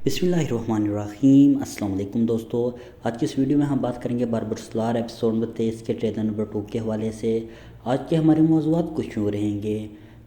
बिस्मिल्लाहिर्रहमानिर्रहीम। अस्सलाम वालेकुम दोस्तों, आज की इस वीडियो में हम बात करेंगे बार्बर सोलार एपिसोड 23 के ट्रेलर नंबर 2 के हवाले से। आज के हमारे मौज़ूआत कुछ यूँ रहेंगे।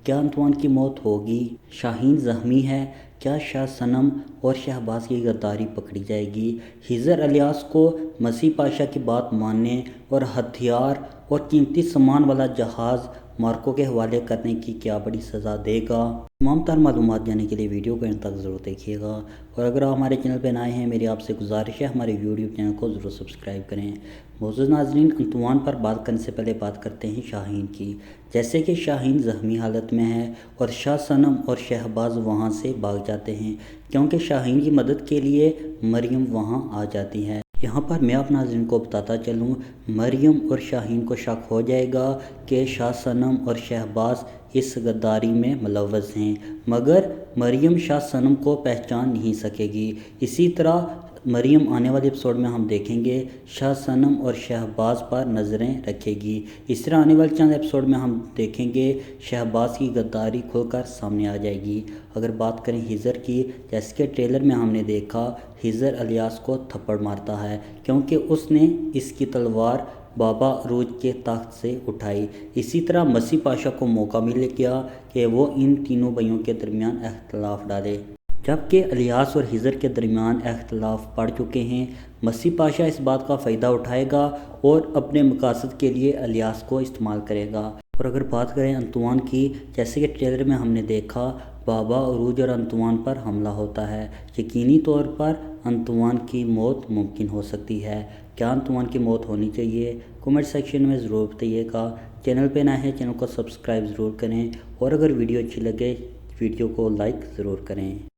क्या अंतवान की मौत होगी? शाहीन ज़ख्मी है? क्या शाह सनम और शहबाज की गद्दारी पकड़ी जाएगी? हिजर अलियास को मसीह पाशा की बात मानने और हथियार और कीमती सामान वाला जहाज़ मार्को के हवाले करने की क्या बड़ी सज़ा देगा? तमाम तार मालूमात जानने के लिए वीडियो को अंत तक ज़रूर देखिएगा। और अगर आप हमारे चैनल पर नए हैं, मेरी आपसे गुजारिश है हमारे यूट्यूब चैनल को ज़रूर सब्सक्राइब करें। मोअज़्ज़ज़ नाज़रीन, अंतवान पर बात करने से पहले बात करते हैं शाहीन की। जैसे कि शाहीन ज़ख्मी हालत में है और शाह सनम और शहबाज वहाँ से भाग जाते हैं, क्योंकि शाहीन की मदद के लिए मरियम वहाँ आ जाती है। यहाँ पर मैं आप नाज़रीन को बताता चलूँ, मरियम और शाहीन को शक हो जाएगा कि शाह सनम और शहबाज इस गद्दारी में मुलव्वस हैं, मगर मरियम शाह सनम को पहचान नहीं सकेगी। इसी तरह मरियम आने वाले एपिसोड में हम देखेंगे शाह सनम और शहबाज पर नज़रें रखेगी। इस तरह आने वाले चंद एपिसोड में हम देखेंगे शहबाज की गद्दारी खुलकर सामने आ जाएगी। अगर बात करें हिजर की, जैसे कि ट्रेलर में हमने देखा हिजर अलियास को थप्पड़ मारता है क्योंकि उसने इसकी तलवार बाबा अरूज के तख्त से उठाई। इसी तरह मसीह पाशा को मौका मिल गया कि वो इन तीनों भाइयों के दरमियान अख्तलाफ डाले, जबकि अलियास और हिजर के दरमियान अख्तलाफ पड़ चुके हैं। मसीह पाशा इस बात का फ़ायदा उठाएगा और अपने मकासद के लिए अलियास को इस्तेमाल करेगा। और अगर बात करें अंतवान की, जैसे कि ट्रेलर में हमने देखा बाबा अरूज और अंतवान पर हमला होता है। यकीनी तौर पर अंतवान की मौत मुमकिन हो सकती है। क्या अंतवान की मौत होनी चाहिए? कमेंट सेक्शन में ज़रूर बताइएगा। चैनल पे नए हैं, चैनल को सब्सक्राइब ज़रूर करें और अगर वीडियो अच्छी लगे वीडियो को लाइक ज़रूर करें।